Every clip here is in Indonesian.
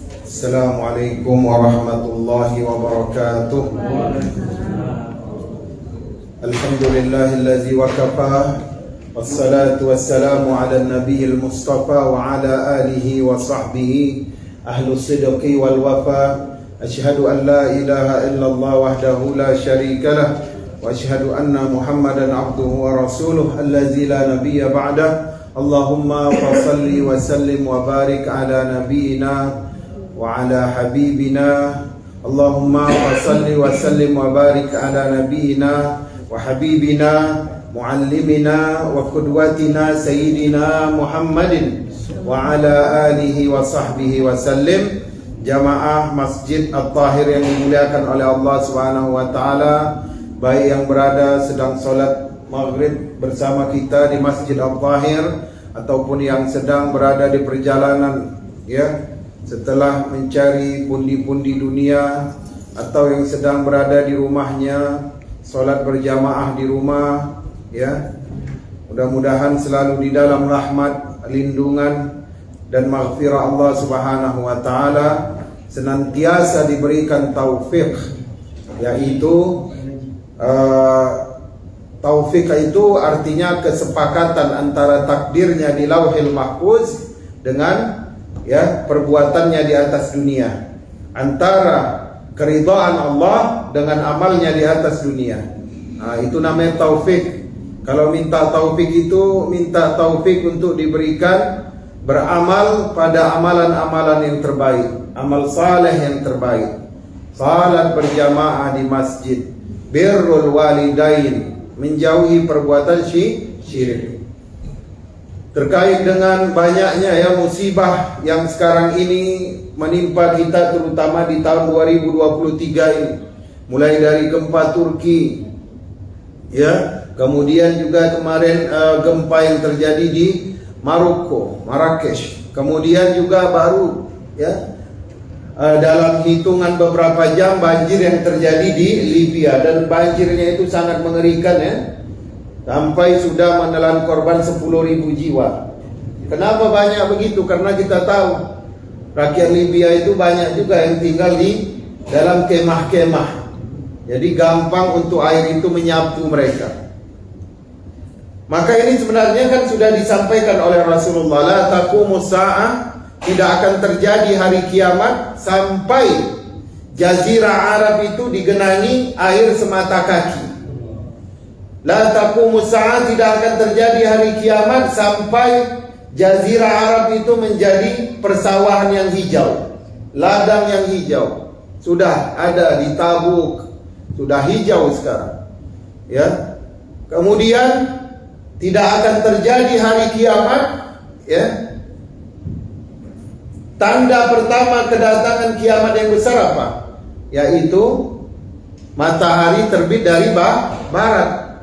Assalamualaikum warahmatullahi wabarakatuh. Alhamdulillahillazi wakafa, wassalatu wassalamu ala nabiyil mustafa wa ala alihi wa sahbihi ahlus sidqi wal wafa. Asyhadu an la ilaha illallah wahdahu la syarika lah, wa asyhadu anna Muhammadan abduhu wa rasuluh allazi la nabiyya ba'dah. Allahumma salli wa sallim wa barik ala nabiyyina wa ala habibina. Allahumma salli wa sallim wa barik ala nabiyyina wa habibina muallimina wa qudwatina sayyidina Muhammadin wa ala alihi wa sahbihi wa sallim. Jamaah Masjid At-Tahir yang dimuliakan oleh Allah Subhanahu wa taala, baik yang berada sedang salat maghrib bersama kita di Masjid At-Tahir ataupun yang sedang berada di perjalanan setelah mencari pundi-pundi dunia, atau yang sedang berada di rumahnya salat berjamaah di rumah, mudah-mudahan selalu di dalam rahmat, lindungan dan maghfirah Allah Subhanahu wa taala, senantiasa diberikan taufik, yaitu taufik itu artinya kesepakatan antara takdirnya di Lauhil Mahfuz dengan perbuatannya di atas dunia, antara keridhaan Allah dengan amalnya di atas dunia. Nah, itu namanya taufik. Kalau minta taufik itu minta taufik untuk diberikan beramal pada amalan-amalan yang terbaik, amal saleh yang terbaik, salat berjamaah di masjid, birrul walidain, menjauhi perbuatan syirik. Terkait dengan banyaknya musibah yang sekarang ini menimpa kita, terutama di tahun 2023 ini, mulai dari gempa Turki, kemudian juga kemarin gempa yang terjadi di Maroko, Marrakesh, kemudian juga baru dalam hitungan beberapa jam banjir yang terjadi di Libya, dan banjirnya itu sangat mengerikan sampai sudah menelan korban 10.000 jiwa. Kenapa banyak begitu? Karena kita tahu rakyat Libya itu banyak juga yang tinggal di dalam kemah-kemah, jadi gampang untuk air itu menyapu mereka. Maka ini sebenarnya kan sudah disampaikan oleh Rasulullah, la taqumus sa'ah, tidak akan terjadi hari kiamat sampai jazirah Arab itu digenangi air semata kaki. La taqumus sa'ah, tidak akan terjadi hari kiamat sampai jazirah Arab itu menjadi persawahan yang hijau, ladang yang hijau. Sudah ada di Tabuk, sudah hijau sekarang. Kemudian tidak akan terjadi hari kiamat. Tanda pertama kedatangan kiamat yang besar apa? Yaitu matahari terbit dari barat.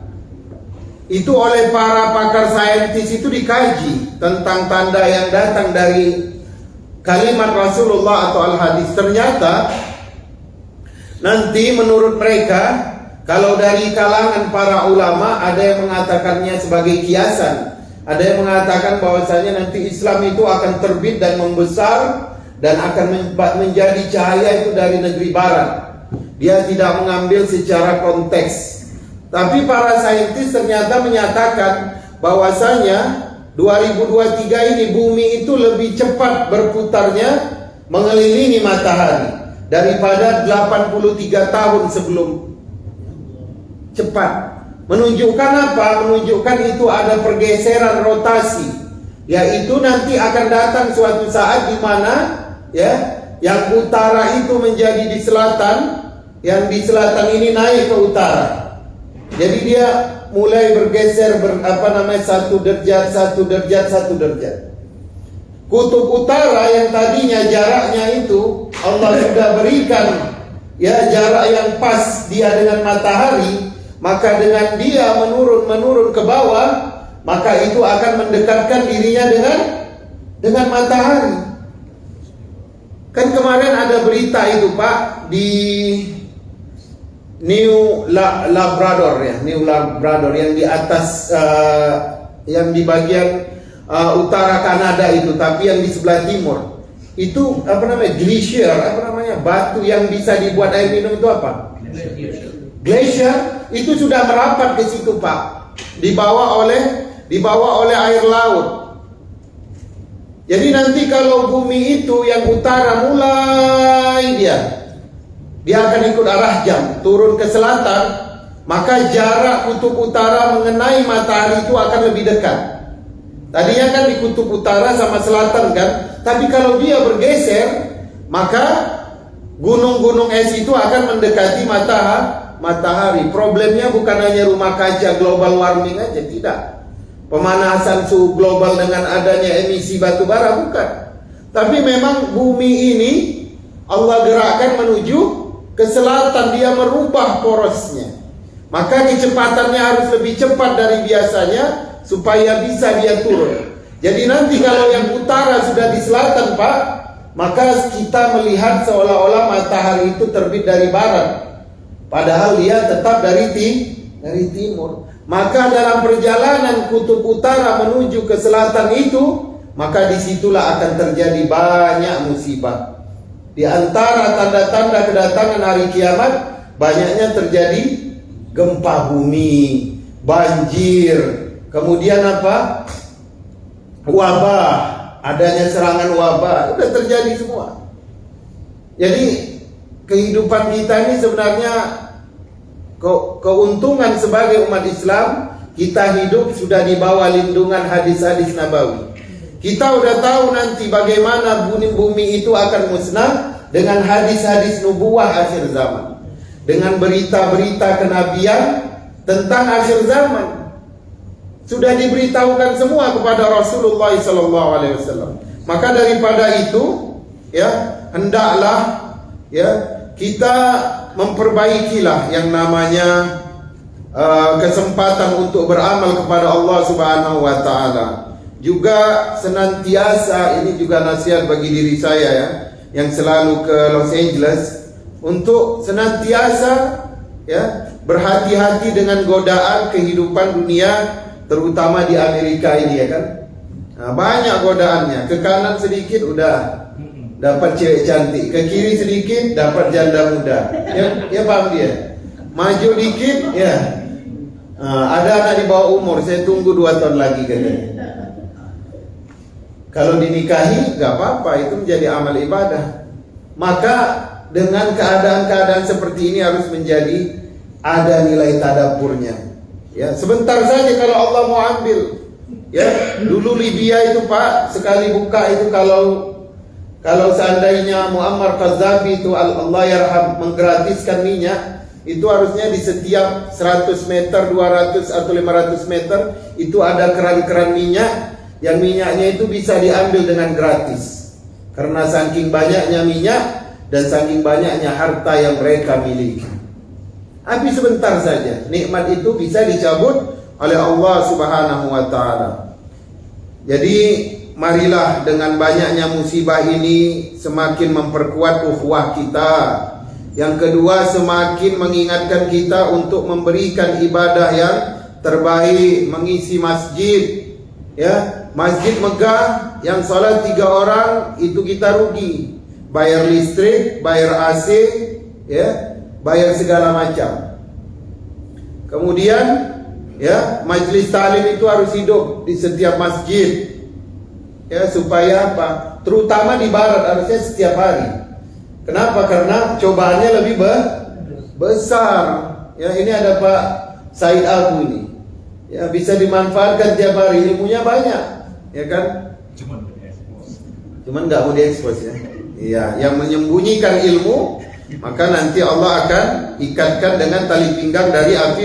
Itu oleh para pakar saintis itu dikaji tentang tanda yang datang dari kalimat Rasulullah atau al-hadis. Ternyata nanti menurut mereka, kalau dari kalangan para ulama ada yang mengatakannya sebagai kiasan, ada yang mengatakan bahwasanya nanti Islam itu akan terbit dan membesar dan akan menjadi cahaya itu dari negeri barat. Dia tidak mengambil secara konteks. Tapi para saintis ternyata menyatakan bahwasanya 2023 ini bumi itu lebih cepat berputarnya mengelilingi matahari daripada 83 tahun sebelum. Cepat. Menunjukkan apa? Menunjukkan itu ada pergeseran rotasi, yaitu nanti akan datang suatu saat di mana yang utara itu menjadi di selatan, yang di selatan ini naik ke utara. Jadi dia mulai bergeser satu derajat. Kutub utara yang tadinya jaraknya itu Allah sudah berikan jarak yang pas dia dengan matahari, maka dengan dia menurun ke bawah, maka itu akan mendekatkan dirinya dengan matahari. Kan kemarin ada berita itu Pak di New Labrador yang di atas yang di bagian utara Kanada itu, tapi yang di sebelah timur Itu apa namanya? Glacier, apa namanya? Batu yang bisa dibuat air minum itu apa? Glacier itu sudah merapat ke situ, Pak. Dibawa oleh air laut. Jadi nanti kalau bumi itu yang utara mulai dia akan ikut arah jam turun ke selatan, maka jarak kutub utara mengenai matahari itu akan lebih dekat. Tadinya kan di kutub utara sama selatan kan, tapi kalau dia bergeser, maka gunung-gunung es itu akan mendekati matahari. Problemnya bukan hanya rumah kaca global warming aja, tidak. Pemanasan suhu global dengan adanya emisi batu bara, bukan. Tapi memang bumi ini Allah gerakkan menuju ke selatan, dia merubah porosnya. Maka kecepatannya harus lebih cepat dari biasanya supaya bisa dia turun. Jadi nanti kalau yang utara sudah di selatan, Pak, maka kita melihat seolah-olah matahari itu terbit dari barat, padahal dia tetap dari timur. Maka dalam perjalanan kutub utara menuju ke selatan itu, maka disitulah akan terjadi banyak musibah. Di antara tanda-tanda kedatangan hari kiamat, banyaknya terjadi gempa bumi, banjir, kemudian apa? Wabah, adanya serangan wabah, sudah terjadi semua. Jadi kehidupan kita ini sebenarnya keuntungan sebagai umat Islam, kita hidup sudah di bawah lindungan hadis-hadis Nabawi. Kita udah tahu nanti bagaimana bumi itu akan musnah dengan hadis-hadis nubuwah akhir zaman, dengan berita-berita kenabian tentang akhir zaman. Sudah diberitahukan semua kepada Rasulullah SAW. Maka daripada itu, hendaklah kita memperbaikilah yang namanya kesempatan untuk beramal kepada Allah Subhanahu wa taala. Juga senantiasa, ini juga nasihat bagi diri saya yang selalu ke Los Angeles, untuk senantiasa berhati-hati dengan godaan kehidupan dunia, terutama di Amerika ini kan. Nah, banyak godaannya. Ke kanan sedikit udah dapat cewek cantik, ke kiri sedikit dapat janda muda. Ya paham dia. Maju dikit ada anak di bawah umur, saya tunggu 2 tahun lagi katanya. Kalau dinikahi gak apa-apa, itu menjadi amal ibadah. Maka dengan keadaan-keadaan seperti ini harus menjadi ada nilai tadaburnya. Ya, sebentar saja kalau Allah mau ambil. Ya, dulu Libya itu Pak, sekali buka itu kalau seandainya Muammar Gaddafi itu Allah yarham menggratiskan minyak, itu harusnya di setiap 100 meter, 200 atau 500 meter itu ada keran-keran minyak, yang minyaknya itu bisa diambil dengan gratis. Karena saking banyaknya minyak dan saking banyaknya harta yang mereka miliki. Tapi sebentar saja nikmat itu bisa dicabut oleh Allah Subhanahu wa taala. Jadi marilah dengan banyaknya musibah ini semakin memperkuat ukhuwah kita. Yang kedua, semakin mengingatkan kita untuk memberikan ibadah yang terbaik, mengisi masjid. Masjid megah yang salat 3 orang itu kita rugi. Bayar listrik, bayar AC, bayar segala macam. Kemudian majelis taklim itu harus hidup di setiap masjid. Supaya apa? Terutama di barat harusnya setiap hari. Kenapa? Karena cobaannya lebih besar. Ini ada Pak Said Abu ini. Bisa dimanfaatkan tiap hari, ilmunya banyak, kan? Cuman nggak mau diekspos yang menyembunyikan ilmu, maka nanti Allah akan ikatkan dengan tali pinggang dari api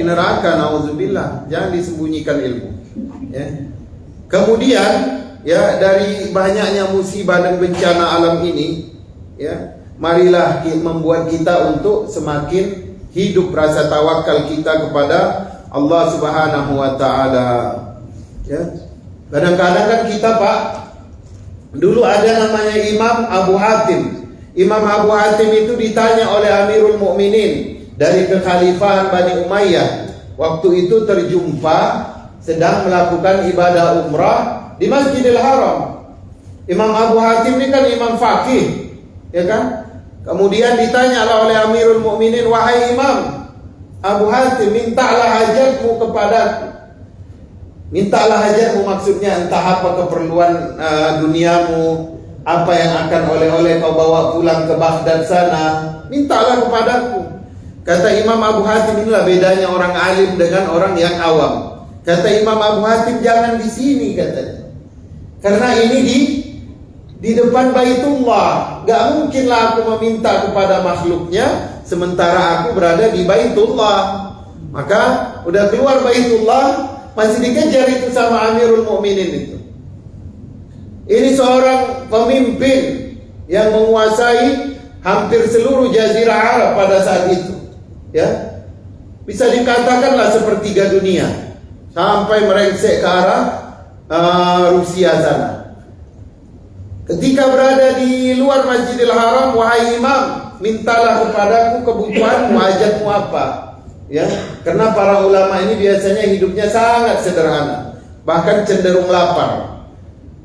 neraka. Nauzubillah. Jangan disembunyikan ilmu. Kemudian dari banyaknya musibah dan bencana alam ini, marilah membuat kita untuk semakin hidup rasa tawakal kita kepada Allah Subhanahu wa taala. Kadang-kadang kan kita Pak, dulu ada namanya Imam Abu Hatim. Imam Abu Hatim itu ditanya oleh Amirul Mukminin dari kekhalifahan Bani Umayyah. Waktu itu terjumpa sedang melakukan ibadah umrah di Masjidil Haram. Imam Abu Hatim ini kan imam fakih, ya kan? Kemudian ditanya oleh Amirul Mukminin, wahai Imam Abu Hatim, mintalah hajatmu kepadaku. Mintalah hajatmu maksudnya entah apa keperluan duniamu, apa yang akan oleh-oleh kau bawa pulang ke Baghdad sana, mintalah kepadaku. Kata Imam Abu Hatim, inilah bedanya orang alim dengan orang yang awam. Kata Imam Abu Hatim, jangan di sini katanya. Karena ini di depan Baitullah. Gak mungkinlah aku meminta kepada makhluknya sementara aku berada di Baitullah. Maka udah keluar Baitullah, masih dikejar itu sama Amirul Mukminin itu. Ini seorang pemimpin yang menguasai hampir seluruh jazirah Arab pada saat itu. Ya, bisa dikatakanlah sepertiga dunia, sampai merengsek ke arah Rusia sana. Ketika berada di luar Masjidil Haram, wahai Imam, mintalah kepadaku kebutuhanmu, hajatmu apa? Ya, karena para ulama ini biasanya hidupnya sangat sederhana, bahkan cenderung lapar.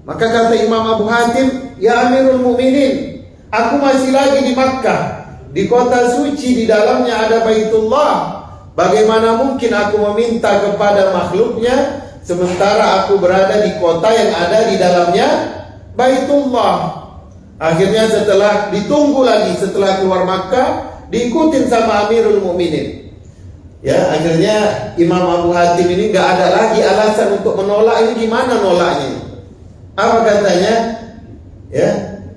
Maka kata Imam Abu Hatim, ya Amirul Mukminin, aku masih lagi di Makkah, di kota suci, di dalamnya ada Baitullah. Bagaimana mungkin aku meminta kepada makhluknya sementara aku berada di kota yang ada di dalamnya Baitullah. Akhirnya setelah ditunggu lagi, setelah keluar Makkah, diikutin sama Amirul Mukminin. Ya, akhirnya Imam Abu Hatim ini nggak ada lagi alasan untuk menolak. Ini gimana nolaknya? Apa katanya? Ya,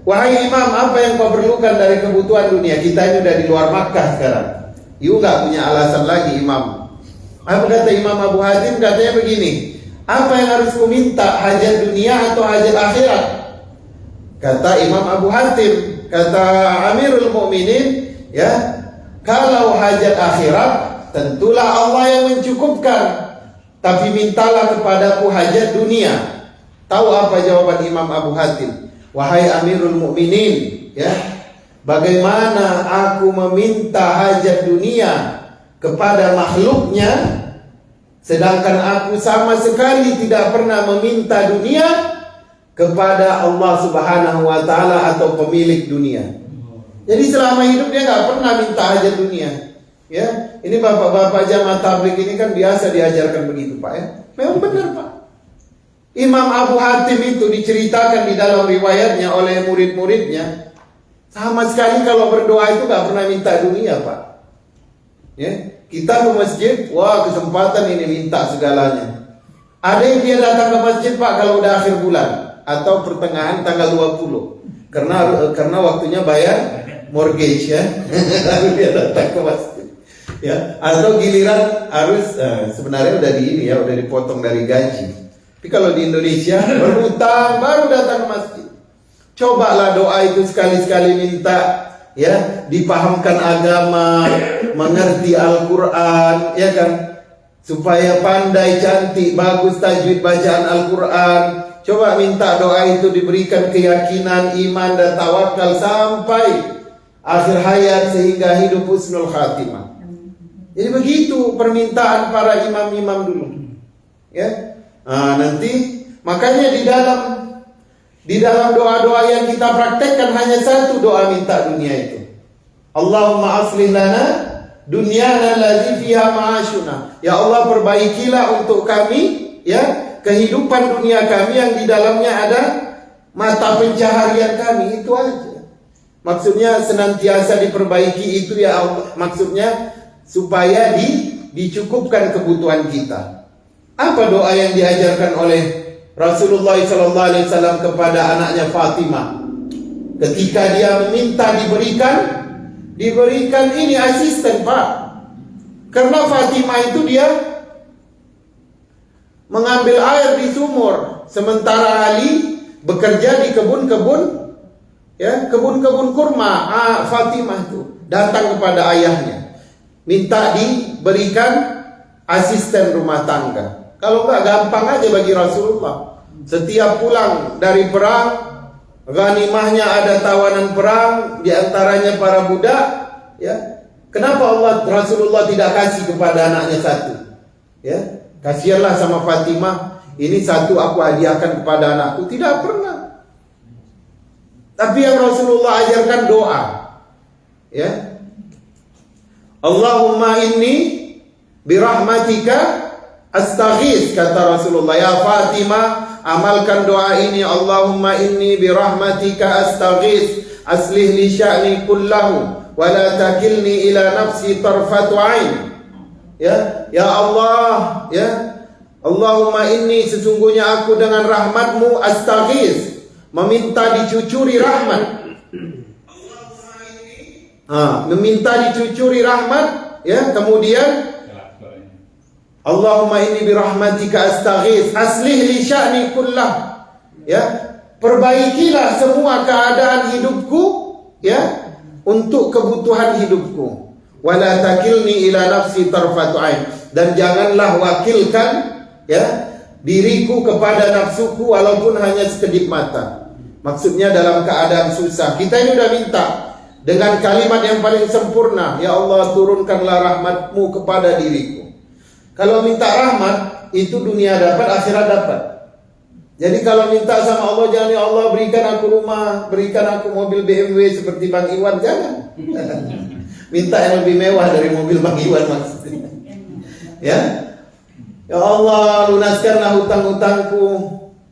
wahai Imam, apa yang kau perlukan dari kebutuhan dunia? Kita ini udah di luar Makkah sekarang. You nggak punya alasan lagi, Imam. Apa kata Imam Abu Hatim? Katanya begini, apa yang harus ku minta? Hajat dunia atau hajat akhirat? Kata Imam Abu Hatim, kata Amirul Mukminin, ya, kalau hajat akhirat tentulah Allah yang mencukupkan. Tapi mintalah kepadaku hajat dunia. Tahu apa jawaban Imam Abu Hatim? Wahai Amirul Mukminin, ya, bagaimana aku meminta hajat dunia kepada makhluknya, sedangkan aku sama sekali tidak pernah meminta dunia kepada Allah Subhanahu wa Ta'ala atau pemilik dunia. Jadi selama hidup dia nggak pernah minta hajat dunia. Ya, ini bapak-bapak jamaah tabligh ini kan biasa diajarkan begitu, Pak, ya. Memang benar, Pak. Imam Abu Hatim itu diceritakan di dalam riwayatnya oleh murid-muridnya, sama sekali kalau berdoa itu gak pernah minta dunia, Pak. Ya, kita ke masjid, wah kesempatan ini minta segalanya. Ada yang dia datang ke masjid, Pak, kalau udah akhir bulan atau pertengahan tanggal 20, karena waktunya bayar mortgage, ya. Lalu dia datang ke masjid, ya. Atau giliran harus sebenarnya udah udah dipotong dari gaji. Tapi kalau di Indonesia berhutang baru datang ke masjid. Cobalah doa itu sekali-sekali minta, ya, dipahamkan agama, mengerti Al-Quran, ya kan, supaya pandai, cantik, bagus tajwid bacaan Al-Quran. Coba minta doa itu diberikan keyakinan, iman dan tawakal sampai akhir hayat sehingga hidup husnul khatimah. Jadi begitu permintaan para imam-imam dulu, ya. Nanti makanya di dalam doa-doa yang kita praktekkan hanya satu doa minta dunia itu. Allahumma aslih lana dunyana allazi fiha ma'ashuna. Ya Allah, perbaikilah untuk kami, ya, kehidupan dunia kami yang di dalamnya ada mata pencaharian kami. Itu aja. Maksudnya senantiasa diperbaiki itu, ya Allah. Maksudnya supaya dicukupkan kebutuhan kita. Apa doa yang diajarkan oleh Rasulullah SAW kepada anaknya Fatimah ketika dia meminta diberikan ini asisten, Pak. Karena Fatimah itu dia mengambil air di sumur, sementara Ali bekerja di kebun-kebun, ya, kebun-kebun kurma. Fatimah itu datang kepada ayahnya, minta diberikan asisten rumah tangga. Kalau enggak, gampang aja bagi Rasulullah. Setiap pulang dari perang, ghanimahnya ada tawanan perang, diantaranya para budak, ya. Kenapa Rasulullah tidak kasih kepada anaknya satu? Ya, kasihanlah sama Fatimah. Ini satu aku hadiahkan kepada anakku. Tidak pernah. Tapi yang Rasulullah ajarkan doa. Ya. Allahumma inni birahmatika astaghis, kata Rasulullah. Ya Fatimah, amalkan doa ini. Allahumma inni birahmatika astaghis, aslih li sya'ni kullahu wa la takilni ila nafsi tarfatu ain. Ya Allah, ya Allahumma inni, sesungguhnya aku dengan rahmatmu astaghis, meminta dicucuri rahmat. Meminta dicucuri rahmat, ya. Kemudian Allahumma inni birahmatika astaghis, aslih li sya'ni kullah, ya, perbaikilah semua keadaan hidupku, ya, untuk kebutuhan hidupku. Wala takilni ila nafsi tarfatu ain, dan janganlah wakilkan, ya, diriku kepada nafsuku walaupun hanya sekedip mata. Maksudnya dalam keadaan susah. Kita ini udah minta dengan kalimat yang paling sempurna, ya Allah, turunkanlah rahmatmu kepada diriku. Kalau minta rahmat itu dunia dapat, akhirat dapat. Jadi kalau minta sama Allah, jangan ya Allah berikan aku rumah, berikan aku mobil BMW seperti Bang Iwan, jangan. Minta yang lebih mewah dari mobil Bang Iwan maksudnya. Ya, ya Allah lunaskanlah hutang-hutangku,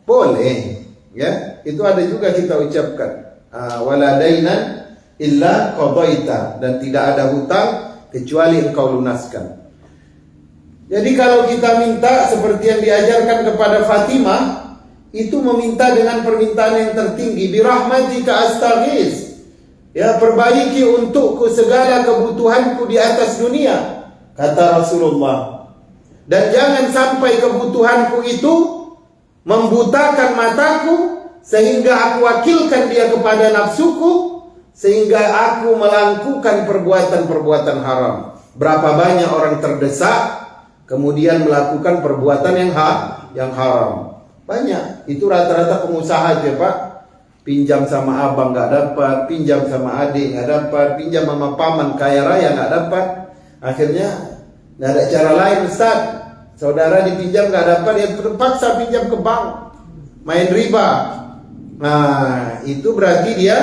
boleh. Ya, itu ada juga kita ucapkan. Wala dainan illa qadaita, dan tidak ada hutang kecuali engkau lunaskan. Jadi kalau kita minta seperti yang diajarkan kepada Fatimah, itu meminta dengan permintaan yang tertinggi. Birahmatika astaghis, ya, perbaiki untukku segala kebutuhanku di atas dunia, kata Rasulullah. Dan jangan sampai kebutuhanku itu membutakan mataku sehingga aku wakilkan dia kepada nafsuku, sehingga aku melakukan perbuatan-perbuatan haram. Berapa banyak orang terdesak kemudian melakukan perbuatan yang haram. Banyak. Itu rata-rata pengusaha aja, Pak. Pinjam sama abang nggak dapat, pinjam sama adik nggak dapat, pinjam sama paman kaya raya nggak dapat. Akhirnya nggak ada cara lain, Ustaz. Saudara dipinjam nggak dapat, ya terpaksa pinjam ke bank, main riba. Nah, itu berarti dia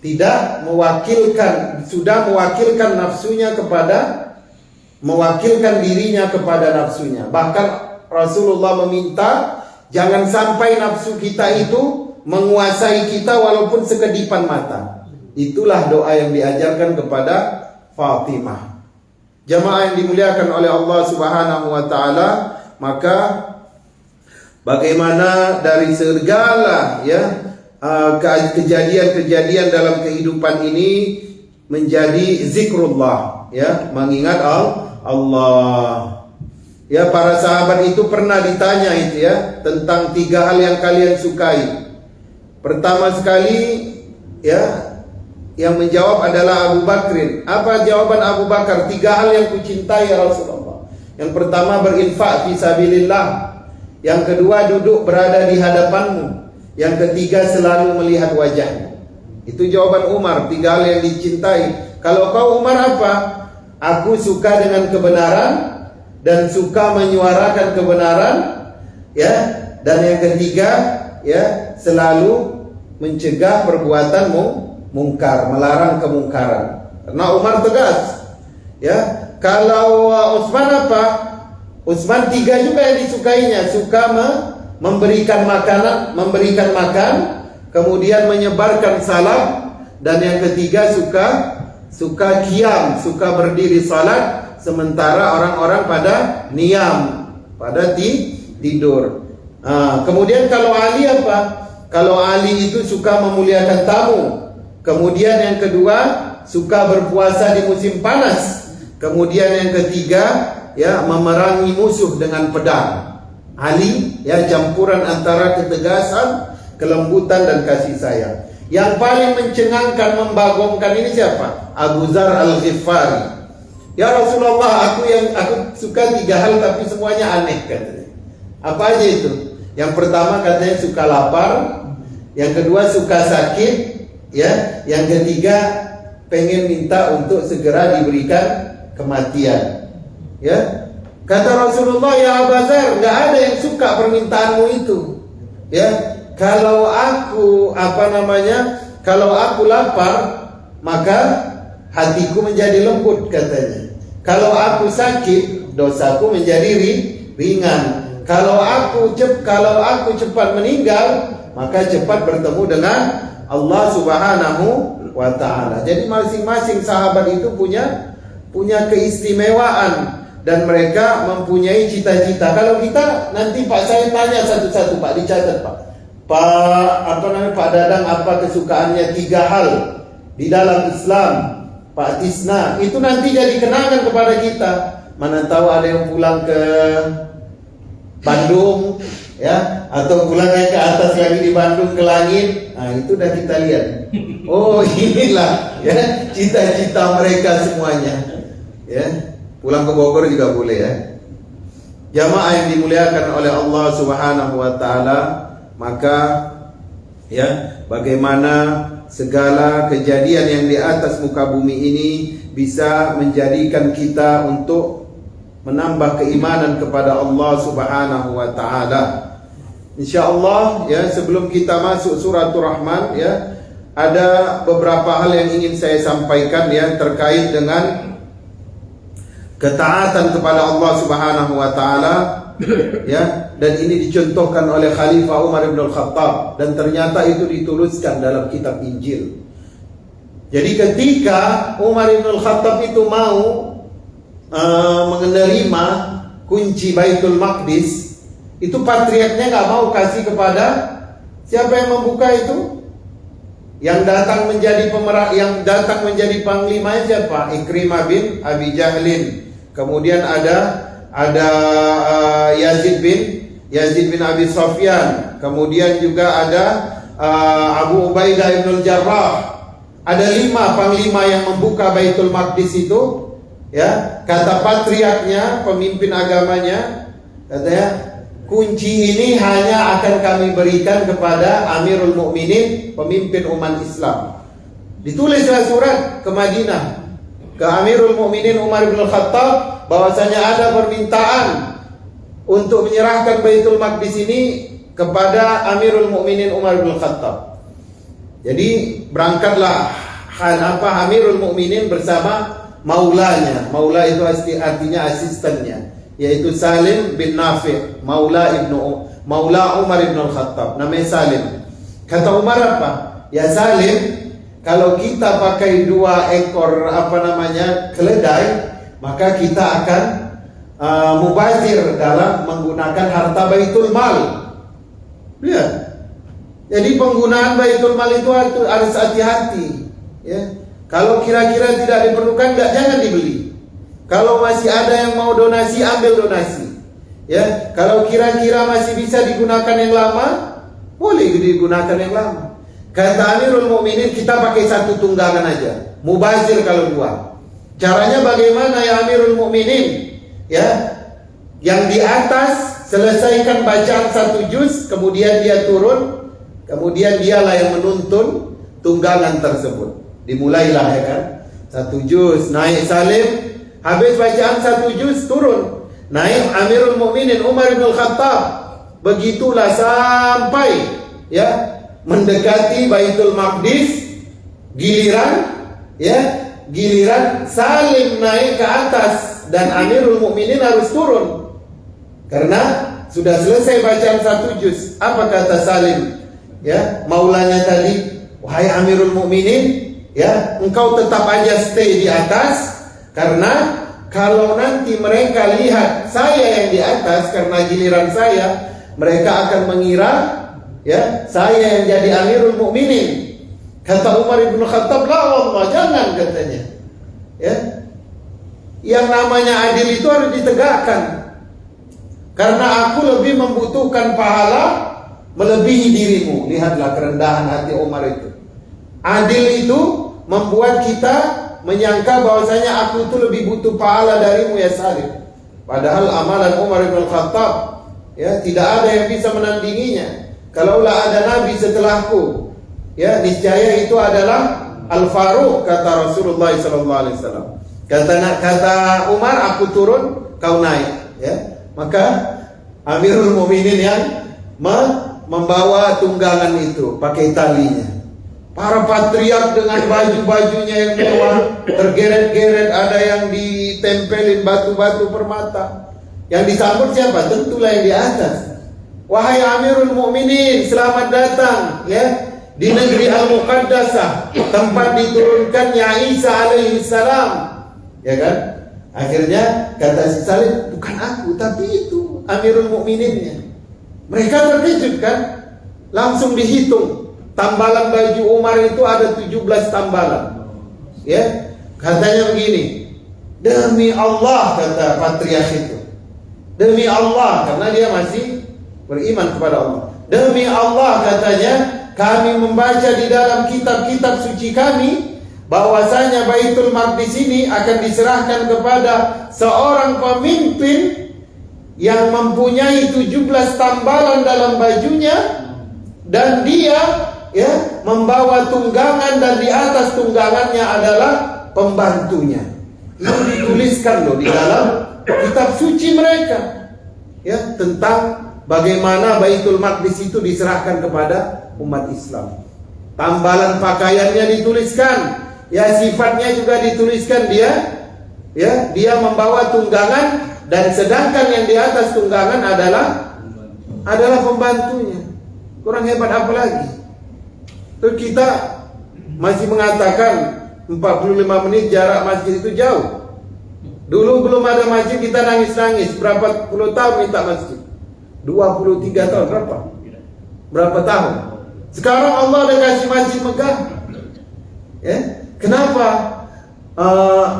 tidak mewakilkan, sudah mewakilkan nafsunya kepada, mewakilkan dirinya kepada nafsunya. Bahkan Rasulullah meminta jangan sampai nafsu kita itu menguasai kita walaupun sekedipan mata. Itulah doa yang diajarkan kepada Fatimah. Jamaah yang dimuliakan oleh Allah Subhanahu wa taala, maka bagaimana dari segala, ya, kejadian-kejadian dalam kehidupan ini menjadi zikrullah, ya, mengingat Allah. Ya, para sahabat itu pernah ditanya itu, ya, tentang 3 hal yang kalian sukai. Pertama sekali, ya, yang menjawab adalah Abu Bakrin. Apa jawaban Abu Bakar? 3 hal yang kucintai ya Rasulullah. Yang pertama berinfak fisabilillah. Yang kedua duduk berada di hadapanmu. Yang ketiga selalu melihat wajahmu. Itu jawaban Umar, 3 hal yang dicintai. Kalau kau Umar apa? Aku suka dengan kebenaran dan suka menyuarakan kebenaran, ya. Dan yang ketiga, ya, selalu mencegah perbuatan mungkar, melarang kemungkaran. Karena Umar tegas, ya. Kalau Utsman apa? Utsman 3 juga yang disukainya, suka memberikan makanan, memberikan makan, kemudian menyebarkan salam, dan yang ketiga suka qiyam, suka berdiri salat, sementara orang-orang pada niyam, pada tidur. Kemudian kalau Ali apa? Kalau Ali itu suka memuliakan tamu. Kemudian yang kedua suka berpuasa di musim panas. Kemudian yang ketiga, ya, memerangi musuh dengan pedang. Ali, ya, campuran antara ketegasan, kelembutan dan kasih sayang. Yang paling mencengangkan, membagongkan ini siapa? Abu Dzar Al-Ghifari. Ya Rasulullah, aku suka 3 hal tapi semuanya aneh, katanya. Apa aja itu? Yang pertama katanya suka lapar, yang kedua suka sakit, ya, yang ketiga pengen minta untuk segera diberikan kematian. Ya, kata Rasulullah, ya Abu Dzar, nggak ada yang suka permintaanmu itu. Ya, kalau aku kalau aku lapar, maka hatiku menjadi lembut katanya. Kalau aku sakit, dosaku menjadi ringan. Kalau aku cepat meninggal, maka cepat bertemu dengan Allah Subhanahu wa ta'ala. Jadi masing-masing sahabat itu punya keistimewaan dan mereka mempunyai cita-cita. Kalau kita nanti Pak, saya tanya satu-satu Pak, dicatat Pak. Pak Dadang apa kesukaannya 3 hal di dalam Islam? Pak Tisna, itu nanti jadi kenangan kepada kita. Mana tahu ada yang pulang ke Bandung, ya, atau pulang ke atas lagi di Bandung ke langit. Nah, itu udah kita lihat. Oh, inilah ya cita-cita mereka semuanya. Ya, pulang ke Bogor juga boleh ya. Jamaah yang dimuliakan oleh Allah Subhanahu wa taala, maka ya, bagaimana segala kejadian yang di atas muka bumi ini bisa menjadikan kita untuk menambah keimanan kepada Allah Subhanahu wa taala. Insyaallah ya, sebelum kita masuk suratul Rahman ya, ada beberapa hal yang ingin saya sampaikan ya terkait dengan ketaatan kepada Allah Subhanahu wa taala ya, dan ini dicontohkan oleh Khalifah Umar bin Al-Khattab dan ternyata itu dituliskan dalam kitab Injil. Jadi ketika Umar bin Al-Khattab itu mau menerima kunci Baitul Maqdis, itu patriarknya nggak mau kasih kepada siapa yang membuka itu. Yang datang menjadi panglimanya siapa? Ikrimah bin Abi Jahlin. Kemudian ada Yazid bin Abi Sufyan. Kemudian juga ada Abu Ubaidah ibn al-Jarrah. Ada 5 panglima yang membuka Baitul Maqdis itu. Ya, kata patriarknya, pemimpin agamanya, katanya, kunci ini hanya akan kami berikan kepada Amirul Mukminin, pemimpin umat Islam. Ditulislah surat ke Madinah, ke Amirul Mukminin Umar bin Khattab, bahwasanya ada permintaan untuk menyerahkan Baitul Maqdis ini kepada Amirul Mukminin Umar bin Khattab. Jadi berangkatlah Amirul Mukminin bersama maulanya. Maula itu artinya asistennya, yaitu Salim bin Nafi', Maula Umar bin Khattab, namanya Salim. Kata Umar apa? Ya Salim, kalau kita pakai 2 ekor keledai, maka kita akan mubazir dalam menggunakan harta Baitul Mal. Ya. Jadi penggunaan Baitul Mal itu harus hati-hati. Ya. Kalau kira-kira tidak diperlukan, jangan dibeli. Kalau masih ada yang mau donasi, ambil donasi. Ya, kalau kira-kira masih bisa digunakan yang lama, boleh digunakan yang lama. Kata Amirul Mukminin, kita pakai 1 tunggangan aja. Mubazir kalau 2. Caranya bagaimana ya Amirul Mukminin? Ya, yang di atas selesaikan bacaan 1 juz, kemudian dia turun, kemudian dialah yang menuntun tunggangan tersebut. Dimulailah ya kan, 1 juz, naik Salim, habis bacaan 1 juz turun, naik Amirul Mukminin Umar bin Khattab. Begitulah sampai ya mendekati Baitul Maqdis, giliran Salim naik ke atas dan Amirul Mukminin harus turun karena sudah selesai bacaan 1 juz. Apa kata Salim? Ya, maulanya tadi, wahai Amirul Mukminin, ya, engkau tetap aja stay di atas, karena kalau nanti mereka lihat saya yang di atas karena giliran saya, mereka akan mengira ya saya yang jadi Amirul Mukminin. Kata Umar bin Khattab, la Allah, jangan, katanya. Ya, yang namanya adil itu harus ditegakkan, karena aku lebih membutuhkan pahala melebihi dirimu. Lihatlah kerendahan hati Umar itu. Adil itu membuat kita menyangka bahwasanya aku itu lebih butuh pahala darimu ya Salim. Padahal amalan Umar bin Khattab ya tidak ada yang bisa menandinginya. Kalaulah ada nabi setelahku, ya niscaya itu adalah Al-Faruq, kata Rasulullah SAW. Kata Umar, aku turun, kau naik. Ya, maka Amirul Mukminin yang membawa tunggangan itu pakai talinya. Para patriark dengan baju-bajunya yang mewah, tergeret-geret, ada yang ditempelin batu-batu permata. Yang disambut siapa? Tentulah yang di atas. Wahai Amirul Mukminin, selamat datang ya di negeri Al-Muqaddasah, tempat diturunkannya Isa alaihi salam. Ya kan? Akhirnya kata si Salim, bukan aku, tapi itu Amirul Mukmininnya. Mereka terkejut kan? Langsung dihitung. Tambalan baju Umar itu ada 17 tambalan. Ya, katanya begini, demi Allah, kata patriark itu, demi Allah, karena dia masih beriman kepada Allah. Demi Allah, katanya, kami membaca di dalam kitab-kitab suci kami bahwasanya Baitul Maqdis ini akan diserahkan kepada seorang pemimpin yang mempunyai 17 tambalan dalam bajunya, dan dia ya membawa tunggangan, dan di atas tunggangannya adalah pembantunya. Itu dituliskan loh di dalam kitab suci mereka ya, tentang bagaimana Baitul Maqdis itu diserahkan kepada umat Islam. Tambalan pakaiannya dituliskan, ya sifatnya juga dituliskan, dia membawa tunggangan, dan sedangkan yang di atas tunggangan adalah pembantunya. Kurang hebat apa lagi? Terus kita masih mengatakan 45 menit jarak masjid itu jauh. Dulu belum ada masjid kita nangis-nangis. Berapa puluh tahun minta masjid? 23 tahun berapa tahun? Sekarang Allah udah kasih masjid megah. Ya? Kenapa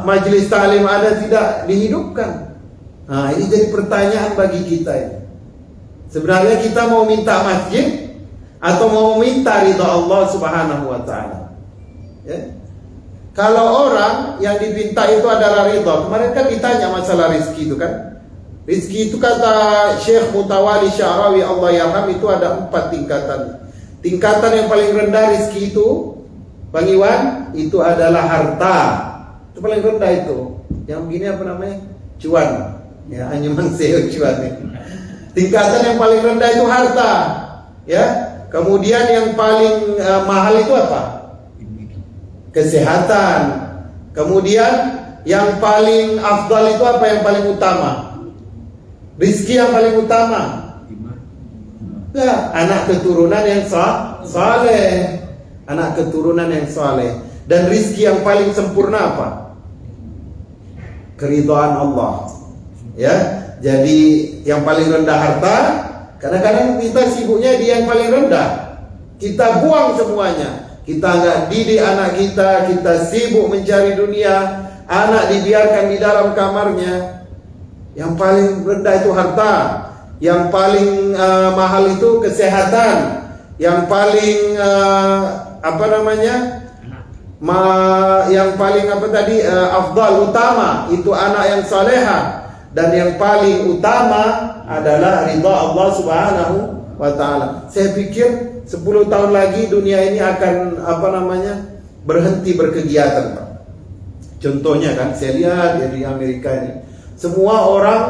majelis ta'lim ada tidak dihidupkan? Nah, ini jadi pertanyaan bagi kita ini. Sebenarnya kita mau minta masjid atau mau minta ridha Allah Subhanahu wa taala? Ya. Kalau orang yang diminta itu adalah ridha, kemarin kan ditanya masalah rezeki itu kan. Rezeki itu kata Syekh Mutawali Sya'rawi Allah yarham itu ada 4 tingkatan. Tingkatan yang paling rendah rezeki itu, Bang Iwan, itu adalah harta. Itu paling rendah itu. Yang begini apa namanya? Cuan. Ya, hanya mangseo cuan. Tingkatan yang paling rendah itu harta. Ya. Kemudian yang paling mahal itu apa? Kesehatan. Kemudian yang paling afdal itu apa, yang paling utama? Rizki yang paling utama. Ya, anak keturunan yang saleh. Anak keturunan yang saleh. Dan rizki yang paling sempurna apa? Keridhaan Allah. Ya, jadi yang paling rendah harta. Kadang-kadang kita sibuknya di yang paling rendah. Kita buang semuanya. Kita nggak didik anak kita, kita sibuk mencari dunia. Anak dibiarkan di dalam kamarnya. Yang paling rendah itu harta. Yang paling mahal itu kesehatan. Yang paling yang paling afdal, utama itu anak yang salehah. Dan yang paling utama adalah ridha Allah Subhanahu wa taala. Saya pikir 10 tahun lagi dunia ini akan berhenti berkegiatan, Pak. Contohnya kan saya lihat ya di Amerika ini, semua orang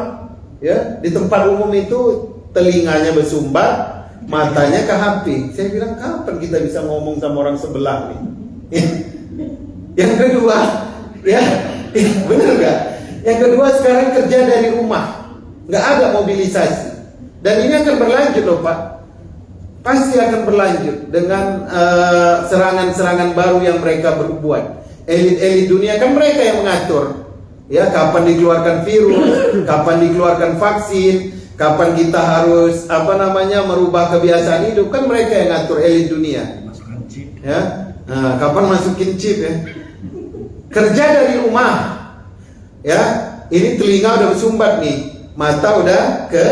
ya di tempat umum itu telinganya bersumbat, matanya ke HP. Saya bilang, kapan kita bisa ngomong sama orang sebelah nih? Yang kedua, ya bener gak? Yang kedua, sekarang kerja dari rumah, nggak ada mobilisasi, dan ini akan berlanjut loh Pak. Pasti akan berlanjut dengan serangan-serangan baru yang mereka berbuat. Elit-elit dunia kan mereka yang mengatur, ya kapan dikeluarkan virus, kapan dikeluarkan vaksin, kapan kita harus merubah kebiasaan hidup, kan mereka yang ngatur, elit dunia. Ya, kapan masukin chip ya? Kerja dari rumah. Ya, ini telinga udah bersumbat nih, mata udah ke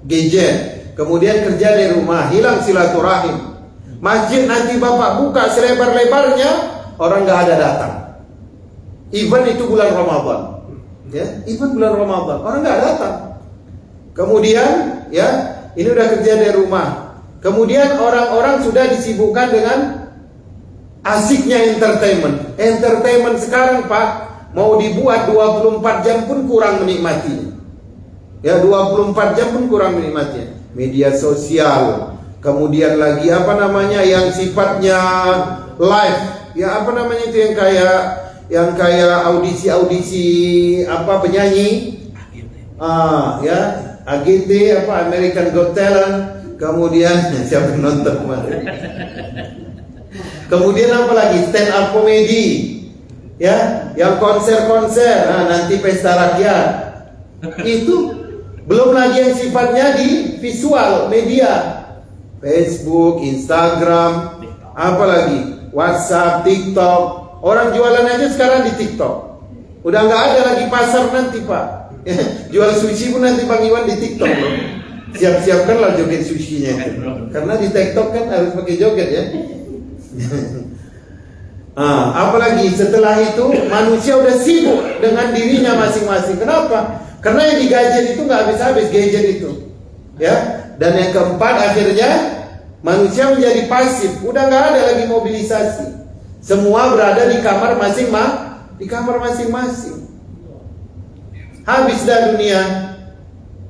gadget. Kemudian kerja dari rumah, hilang silaturahim. Masjid nanti Bapak buka selebar-lebarnya, orang nggak ada datang. Even itu bulan Ramadan, ya, even bulan Ramadan, orang nggak datang. Kemudian, ya, ini udah kerja dari rumah. Kemudian orang-orang sudah disibukkan dengan asiknya entertainment. Entertainment sekarang Pak, mau dibuat 24 jam pun kurang menikmatinya. Ya, 24 jam pun kurang menikmatinya. Media sosial, Kemudian lagi apa namanya yang sifatnya live, ya apa namanya itu yang kayak audisi apa penyanyi, ya AGT apa American Got Talent. Kemudian siapa yang nonton kemarin? Kemudian apa lagi, stand up comedy, ya, yang konser-konser, nanti pesta rakyat. Itu belum lagi yang sifatnya di visual media, Facebook, Instagram, apalagi WhatsApp, TikTok. Orang jualan aja sekarang di TikTok. Udah nggak ada lagi pasar nanti Pak. Jual sushi pun nanti Bang Iwan di TikTok loh. Siap-siapkanlah joget sushinya itu. Karena di TikTok kan harus pakai joget ya. Apalagi setelah itu manusia udah sibuk dengan dirinya masing-masing. Kenapa? Karena yang di gadget itu nggak habis-habis gadget itu, ya. Dan yang keempat akhirnya manusia menjadi pasif. Udah nggak ada lagi mobilisasi. Semua berada di kamar masing-masing. Habis dah dunia,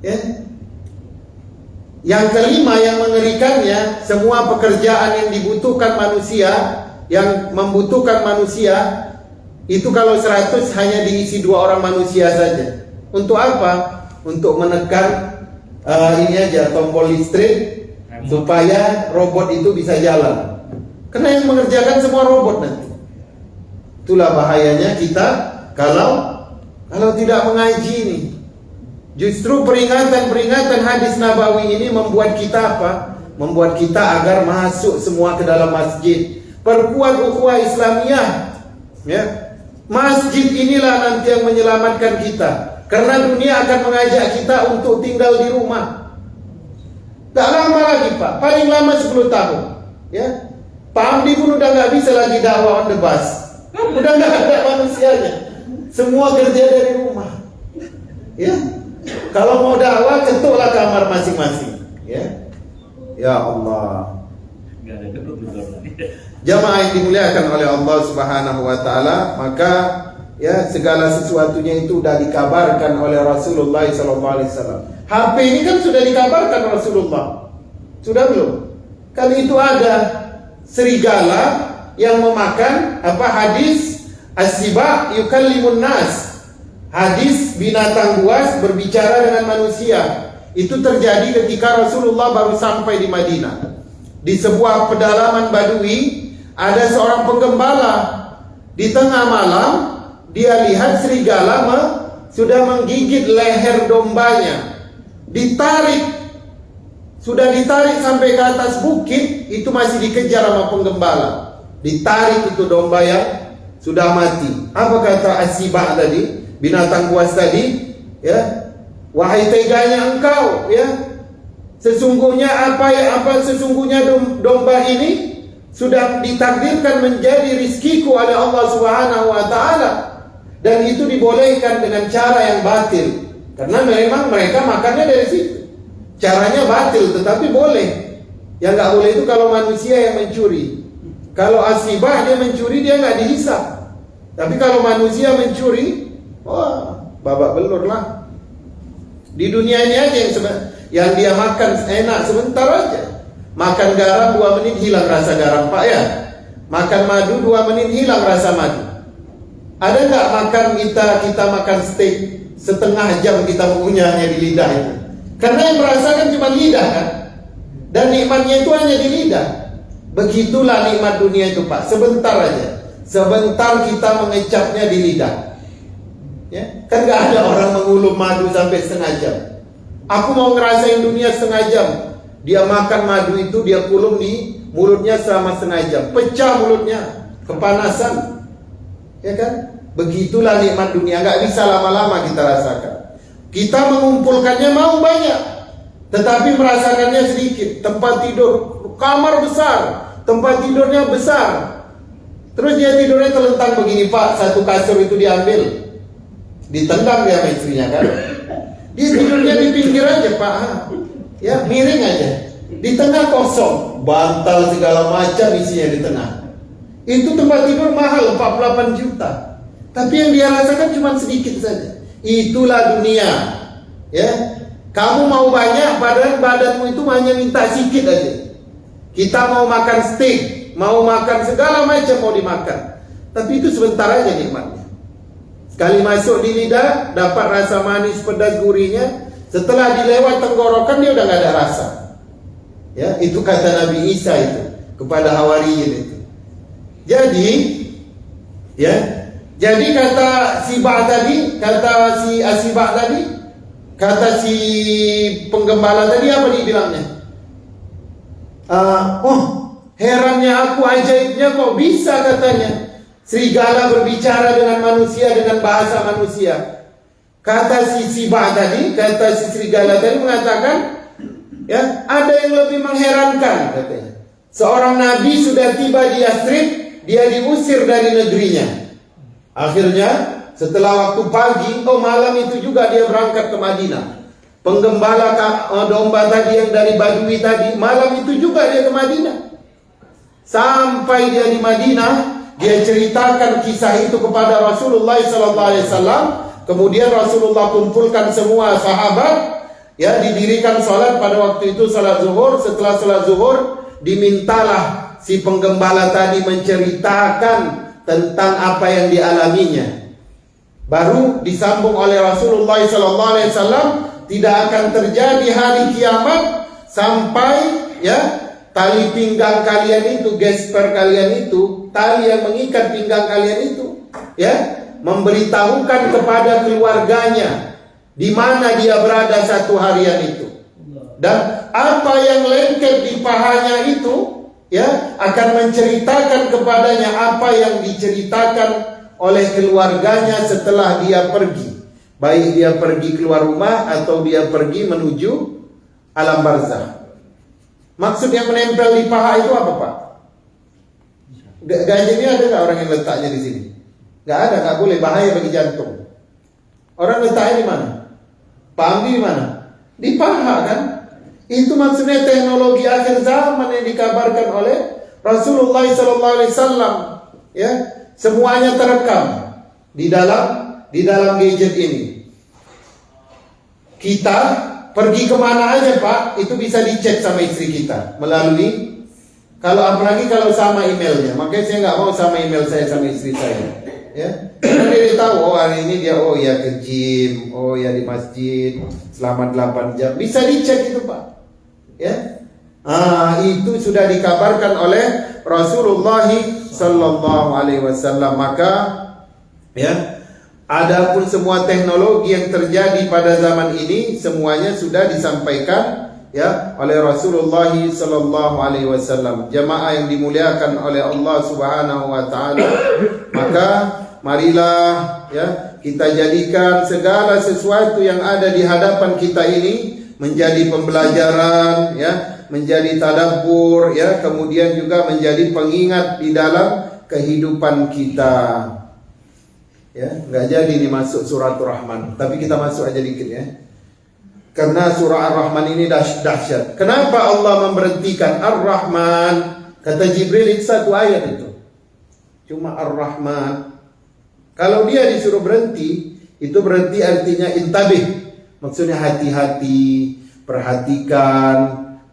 ya. Yang kelima yang mengerikannya, semua pekerjaan yang dibutuhkan manusia, yang membutuhkan manusia, itu kalau 100 hanya diisi 2 orang manusia saja. Untuk apa? Untuk menekan ini aja tombol listrik supaya robot itu bisa jalan. Karena yang mengerjakan semua robot nanti. Itulah bahayanya kita kalau tidak mengaji ini. Justru peringatan hadis Nabawi ini membuat kita apa? Membuat kita agar masuk semua ke dalam masjid. Perkuat ukhuwah Islamiyah, ya. Masjid inilah nanti yang menyelamatkan kita. Karena dunia akan mengajak kita untuk tinggal di rumah. Tak lama lagi Pak, paling lama 10 tahun, ya. Pak Amdi pun udah nggak bisa lagi dakwah on the bus. Udah nggak ada manusianya. Semua kerja dari rumah, ya. Kalau mau dakwah, ketuklah kamar masing-masing, ya. Ya Allah. Jamaah yang dimuliakan oleh Allah Subhanahu wa taala, maka ya segala sesuatunya itu sudah dikabarkan oleh Rasulullah SAW. HP ini kan sudah dikabarkan Rasulullah. Sudah belum? Kan itu ada serigala yang memakan hadis as-siba yukallimun nas. Hadis binatang buas berbicara dengan manusia. Itu terjadi ketika Rasulullah baru sampai di Madinah. Di sebuah pedalaman Badui ada seorang penggembala. Di tengah malam dia lihat serigala sudah menggigit leher dombanya. Sudah ditarik sampai ke atas bukit, itu masih dikejar sama penggembala. Ditarik itu domba yang sudah mati. Apa kata as-siba tadi? Binatang buas tadi, ya. Wahai teganya engkau, ya. Sesungguhnya sesungguhnya domba ini sudah ditakdirkan menjadi rizkiku oleh Allah Subhanahu wa taala, dan itu dibolehkan dengan cara yang batil. Karena memang mereka makannya dari situ. Caranya batil tetapi boleh. Yang nggak boleh itu kalau manusia yang mencuri. Kalau asibah dia mencuri, dia nggak dihisab. Tapi kalau manusia mencuri, babak belur lah. Di dunia ini aja yang dia makan enak sebentar aja. Makan garam 2 menit hilang rasa garam Pak ya. Makan madu 2 menit hilang rasa madu. Ada nggak makan kita makan steak setengah jam kita mengunyahnya di lidah itu? Karena yang merasakan cuma lidah kan. Dan nikmatnya itu hanya di lidah. Begitulah nikmat dunia itu Pak. Sebentar aja. Sebentar kita mengecapnya di lidah. Ya, kan nggak ada orang mengulum madu sampai setengah jam. Aku mau ngerasain dunia setengah jam. Dia makan madu itu, dia kulum di mulutnya selama setengah jam. Pecah mulutnya, kepanasan. Ya kan? Begitulah nikmat dunia, nggak bisa lama-lama kita rasakan. Kita mengumpulkannya mau banyak, tetapi merasakannya sedikit. Tempat tidur, kamar besar, tempat tidurnya besar. Terus dia tidurnya terlentang begini Pak, satu kasur itu diambil, ditendang dia sama istrinya kan. Dia tidurnya di pinggir aja Pak, ya miring aja. Di tengah kosong, bantal segala macam isinya di tengah. Itu tempat tidur mahal 48 juta. Tapi yang dia rasakan cuma sedikit saja. Itulah dunia. Ya, kamu mau banyak, badanmu itu hanya minta sedikit aja. Kita mau makan steak, mau makan segala macam mau dimakan. Tapi itu sebentar aja nikmatnya. Sekali masuk di lidah, dapat rasa manis, pedas, gurihnya. Setelah dilewat tenggorokan dia udah nggak ada rasa. Ya, itu kata Nabi Isa itu kepada Hawariyin itu. Jadi, ya, jadi kata si Ba tadi, kata si Asibah tadi, kata si penggembala tadi apa dibilangnya? Herannya aku, ajaibnya kok bisa katanya. Serigala berbicara dengan manusia dengan bahasa manusia. Kata si Sibah tadi, kata si serigala tadi mengatakan, ya, ada yang lebih mengherankan katanya. Seorang nabi sudah tiba di Yathrib, dia diusir dari negerinya. Akhirnya setelah waktu pagi, malam itu juga dia berangkat ke Madinah. Penggembala domba tadi yang dari Badui tadi, malam itu juga dia ke Madinah. Sampai dia di Madinah, dia ceritakan kisah itu kepada Rasulullah SAW. Kemudian Rasulullah kumpulkan semua sahabat, ya, didirikan salat pada waktu itu salat zuhur. Setelah salat zuhur, dimintalah si penggembala tadi menceritakan tentang apa yang dialaminya. Baru disambung oleh Rasulullah SAW, tidak akan terjadi hari kiamat sampai, ya, tali pinggang kalian itu, gesper kalian itu, tali yang mengikat pinggang kalian itu, ya, memberitahukan kepada keluarganya di mana dia berada satu harian itu. Dan apa yang lengket di pahanya itu, ya, akan menceritakan kepadanya apa yang diceritakan oleh keluarganya setelah dia pergi. Baik dia pergi keluar rumah atau dia pergi menuju alam barzah. Maksud yang menempel di paha itu apa, Pak? Gajahnya ada nggak orang yang letaknya di sini? Nggak ada, nggak boleh, bahaya bagi jantung. Orang letaknya di mana? Pak Amdi di mana? Di paha kan? Itu maksudnya teknologi akhir zaman yang dikabarkan oleh Rasulullah SAW. Ya, semuanya terekam di dalam gadget ini. Kita pergi kemana aja, Pak, itu bisa dicek sama istri kita melalui, kalau apalagi kalau sama emailnya. Makanya saya nggak mau sama email saya sama istri saya. Ya, karena dia tahu, hari ini dia ya ke gym, ya di masjid selama 8 jam, bisa dicek itu, Pak. Ya, itu sudah dikabarkan oleh Rasulullah Sallallahu Alaihi Wasallam. Maka, ya, adapun semua teknologi yang terjadi pada zaman ini semuanya sudah disampaikan, ya, oleh Rasulullah Sallallahu Alaihi Wasallam. Jamaah yang dimuliakan oleh Allah Subhanahu Wa Taala, maka marilah, ya, kita jadikan segala sesuatu yang ada di hadapan kita ini menjadi pembelajaran, ya, menjadi tadabbur, ya, kemudian juga menjadi pengingat di dalam kehidupan kita. Ya, nggak jadi nih masuk surat Ar-Rahman, tapi kita masuk aja dikit, ya. Karena surah Ar-Rahman ini dahsyat. Kenapa Allah memberhentikan Ar-Rahman? Kata Jibril itu satu ayat itu. Cuma Ar-Rahman. Kalau dia disuruh berhenti, itu berhenti artinya intabih. Maksudnya hati-hati, perhatikan,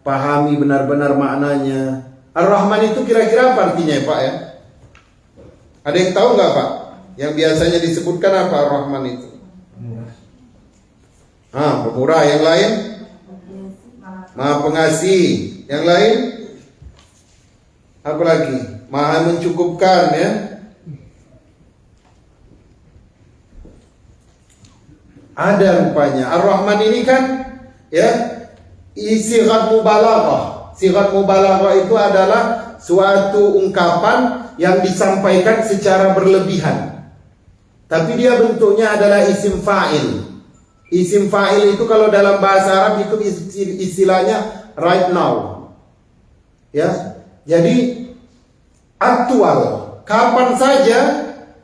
pahami benar-benar maknanya. Ar-Rahman itu kira-kira apa artinya, Pak, ya? Ada yang tahu nggak, Pak? Yang biasanya disebutkan apa Ar-Rahman itu? Pemurah. Yang lain? Maha pengasih. Yang lain? Apa lagi? Maha mencukupkan, ya. Ada rupanya. Ar-Rahman ini kan, ya, sighat mubalaghah. Sighat mubalaghah itu adalah suatu ungkapan yang disampaikan secara berlebihan. Tapi dia bentuknya adalah isim fa'il. Isim fa'il itu kalau dalam bahasa Arab itu istilahnya right now. Ya. Jadi aktual. Kapan saja,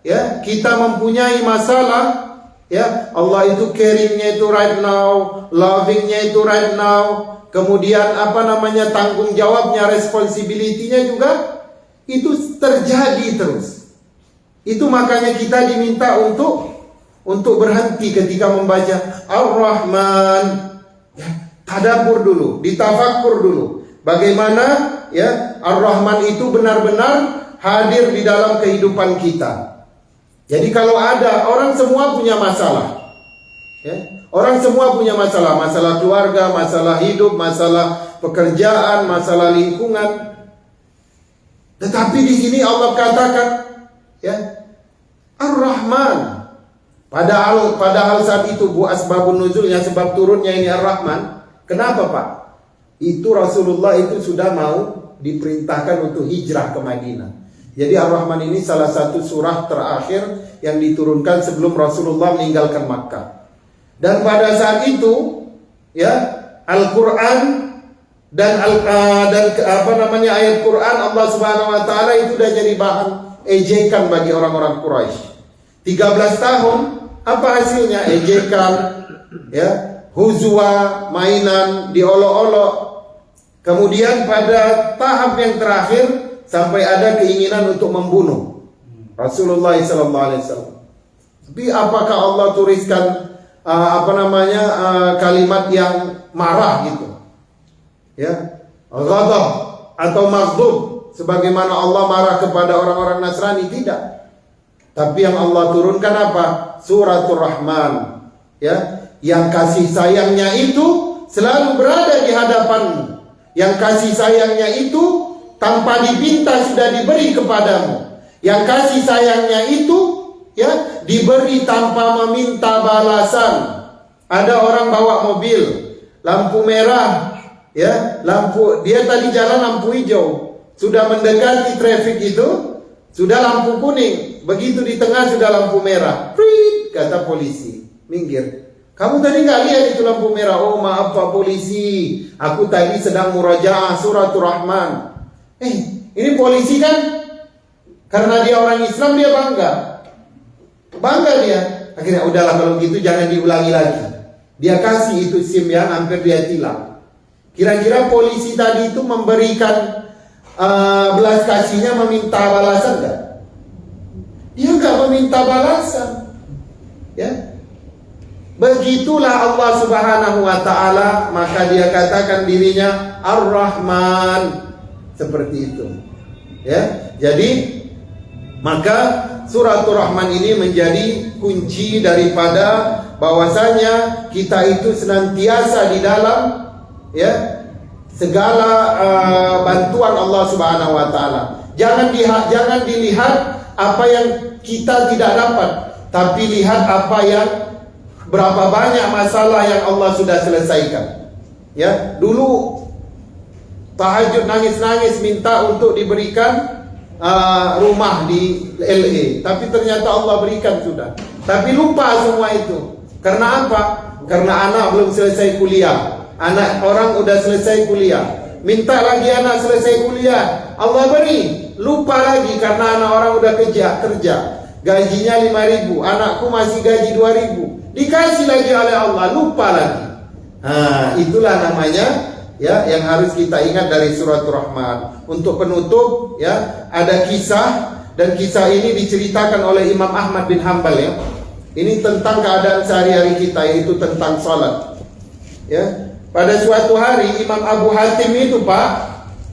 ya, kita mempunyai masalah, ya, Allah itu caring-nya itu right now, loving-nya itu right now, kemudian tanggung jawabnya, responsibility-nya juga itu terjadi terus. Itu makanya kita diminta untuk berhenti ketika membaca Ar-Rahman, ya, tadabbur dulu, ditafakkur dulu. Bagaimana ya, Ar-Rahman itu benar-benar hadir di dalam kehidupan kita. Jadi kalau ada, orang semua punya masalah, ya. Orang semua punya masalah, masalah keluarga, masalah hidup, masalah pekerjaan, masalah lingkungan. Tetapi di sini Allah katakan, ya, Ar-Rahman. Padahal saat itu asbabun nuzulnya, sebab turunnya ini Ar-Rahman. Kenapa, Pak? Itu Rasulullah itu sudah mau diperintahkan untuk hijrah ke Madinah. Jadi Ar-Rahman ini salah satu surah terakhir yang diturunkan sebelum Rasulullah meninggalkan Makkah. Dan pada saat itu, ya, Al-Quran dan ayat Quran Allah Subhanahu wa taala itu sudah jadi bahan ejekan bagi orang-orang Quraisy. 13 tahun apa hasilnya? Ejekan, ya, huzwa, mainan, diolok-olok. Kemudian pada tahap yang terakhir sampai ada keinginan untuk membunuh Rasulullah SAW. Tapi apakah Allah tuliskan kalimat yang marah gitu? Ya, ghadab atau maghdub sebagaimana Allah marah kepada orang-orang Nasrani? Tidak. Tapi yang Allah turunkan apa? Suratul Rahman, ya, yang kasih sayangnya itu selalu berada di hadapanmu. Yang kasih sayangnya itu tanpa dipinta sudah diberi kepadamu. Yang kasih sayangnya itu, ya, diberi tanpa meminta balasan. Ada orang bawa mobil, lampu merah, ya, dia tadi jalan lampu hijau, sudah mendekati traffic itu, sudah lampu kuning, begitu di tengah sudah lampu merah. Prit, kata polisi, minggir. Kamu tadi nggak lihat itu lampu merah? Oh maaf Pak Polisi, aku tadi sedang murajaah suratul Rahman. Ini polisi kan? Karena dia orang Islam dia bangga dia. Akhirnya udahlah kalau gitu jangan diulangi lagi. Dia kasih itu SIM yang hampir dia tilang. Kira-kira polisi tadi itu memberikan belas kasihnya, meminta balasan enggak? Dia enggak meminta balasan, ya. Begitulah Allah Subhanahu wa taala, maka dia katakan dirinya Ar-Rahman, seperti itu. Ya. Jadi maka suratul Rahman ini menjadi kunci daripada bahwasanya kita itu senantiasa di dalam, ya, segala bantuan Allah Subhanahu wa taala. Jangan dilihat apa yang kita tidak dapat, tapi lihat apa yang berapa banyak masalah yang Allah sudah selesaikan. Ya, dulu tahajud nangis-nangis minta untuk diberikan rumah di LA, tapi ternyata Allah berikan sudah. Tapi lupa semua itu. Karena apa? Karena anak belum selesai kuliah. Anak orang udah selesai kuliah, minta lagi anak selesai kuliah, Allah beri. Lupa lagi karena anak orang udah kerja, gajinya 5.000, anakku masih gaji 2.000. Dikasih lagi oleh Allah, lupa lagi. Itulah namanya, ya, yang harus kita ingat dari suratul Rahman. Untuk penutup, ya, ada kisah, dan kisah ini diceritakan oleh Imam Ahmad bin Hanbal, ya. Ini tentang keadaan sehari-hari kita, yaitu tentang salat. Ya, pada suatu hari Imam Abu Hatim itu, Pak,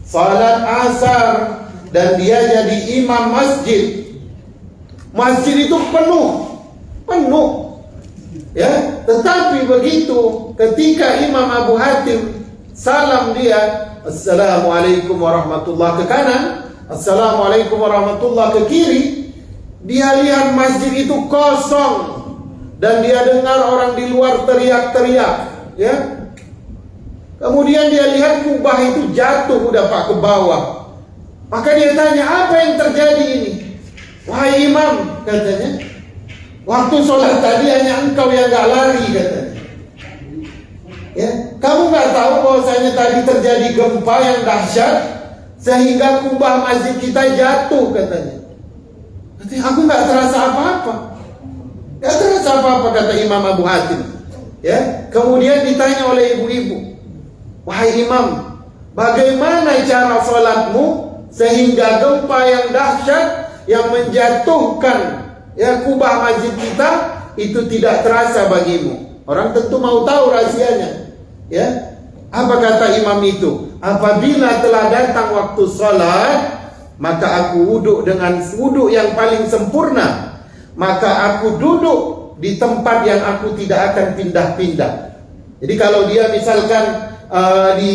salat asar dan dia jadi imam masjid. Masjid itu penuh. Ya, tetapi begitu ketika Imam Abu Hatim salam dia, Assalamualaikum warahmatullahi, ke kanan, Assalamualaikum warahmatullahi ke kiri, dia lihat masjid itu kosong dan dia dengar orang di luar teriak-teriak, ya. Kemudian dia lihat kubah itu jatuh udah Pak ke bawah. Maka dia tanya, apa yang terjadi ini? Wahai imam, katanya, waktu sholat tadi hanya engkau yang gak lari, katanya. Ya, kamu gak tahu bahwasanya tadi terjadi gempa yang dahsyat sehingga kubah masjid kita jatuh, katanya. Katanya, aku gak terasa apa-apa. Gak terasa apa-apa, kata Imam Abu Hatim. Ya, kemudian ditanya oleh ibu-ibu, wahai imam, bagaimana cara sholatmu sehingga gempa yang dahsyat yang menjatuhkan, ya, kubah masjid kita itu tidak terasa bagimu? Orang tentu mau tahu rahasianya, ya. Apa kata imam itu? apabila telah datang waktu salat, maka aku wuduk dengan wuduk yang paling sempurna, maka aku duduk di tempat yang aku tidak akan pindah-pindah. Jadi kalau dia misalkan di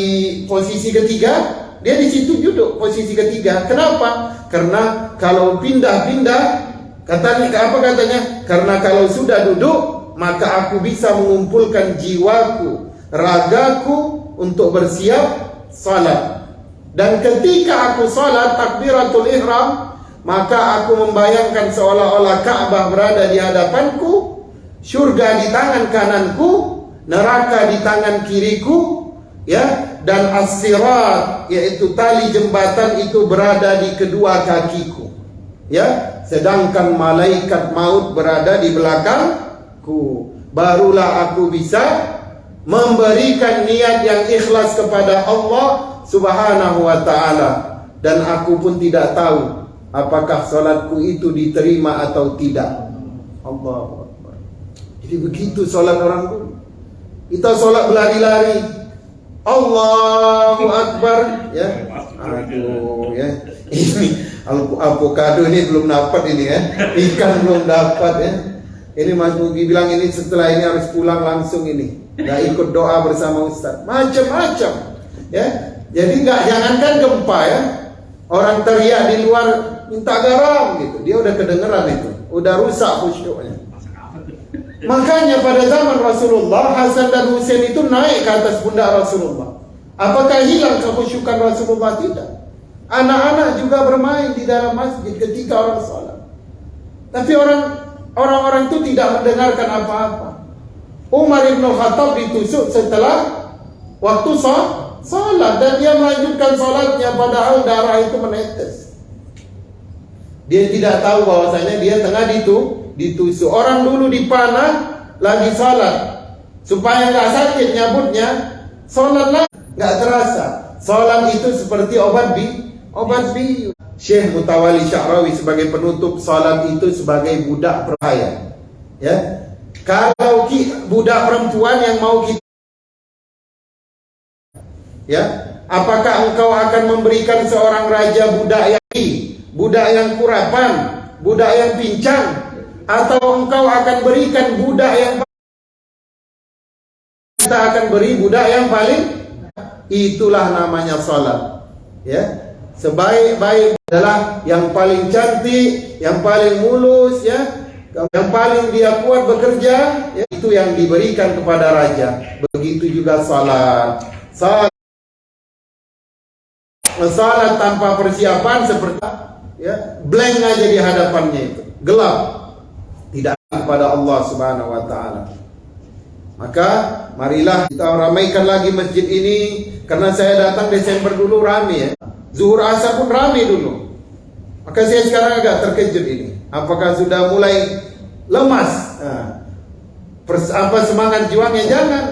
posisi ketiga, dia di situ duduk posisi ketiga. Kenapa? Karena kalau pindah-pindah, katanya? Karena kalau sudah duduk, maka aku bisa mengumpulkan jiwaku, ragaku untuk bersiap salat. Dan ketika aku salat takbiratul ihram, maka aku membayangkan seolah-olah Ka'bah berada di hadapanku, surga di tangan kananku, neraka di tangan kiriku, ya, dan as-sirat, yaitu tali jembatan itu berada di kedua kakiku, ya, sedangkan malaikat maut berada di belakangku. Barulah aku bisa memberikan niat yang ikhlas kepada Allah Subhanahu wa ta'ala. Dan aku pun tidak tahu apakah salatku itu diterima atau tidak. Allahu Akbar. Jadi begitu salat orang dulu. Kita salat berlari-lari, Allahu Akbar, ya. Aduh, ya. Ini avocado ini belum dapat ini, ya. Ikan belum dapat, ya. Ini Mas Mugi bilang ini setelah ini harus pulang langsung ini. Nggak ikut doa bersama Ustaz. Macam-macam, ya. Jadi jangankan gempa, ya. Orang teriak di luar minta garam gitu, dia udah kedengeran itu, udah rusak khusyuknya. Makanya pada zaman Rasulullah, Hasan dan Husain itu naik ke atas pundak Rasulullah. Apakah hilang kekhusyukan Rasulullah? Tidak. Anak-anak juga bermain di dalam masjid ketika orang salat. Tapi orang-orang itu tidak mendengarkan apa-apa. Umar ibn Khattab ditusuk setelah waktu salat, dan dia melanjutkan salatnya padahal darah itu menetes. Dia tidak tahu bahwasanya dia tengah ditusuk. Orang dulu dipanah lagi salat, supaya nggak sakit nyabutnya, salat lagi nggak terasa. Salat itu seperti obat bius. Syekh Mutawalli Sya'rawi sebagai penutup, salat itu sebagai budak berbahaya, ya. Kalau budak perempuan yang mau kita, ya, apakah engkau akan memberikan seorang raja budak yang kurapan, budak yang pincang, atau engkau akan berikan budak yang, kita akan beri budak yang paling, itulah namanya salat, ya. Sebaik-baik adalah yang paling cantik, yang paling mulus, ya, yang paling dia kuat bekerja, ya, itu yang diberikan kepada raja. Begitu juga salat tanpa persiapan seperti, ya, blank aja di hadapannya, itu gelap, tidak kepada Allah Subhanahu wa ta'ala. Maka marilah kita ramaikan lagi masjid ini, karena saya datang Desember dulu rame, ya. Zuhur asar pun rame dulu. Maka saya sekarang agak terkejut ini. Apakah sudah mulai lemas? Semangat juangnya? Jangan.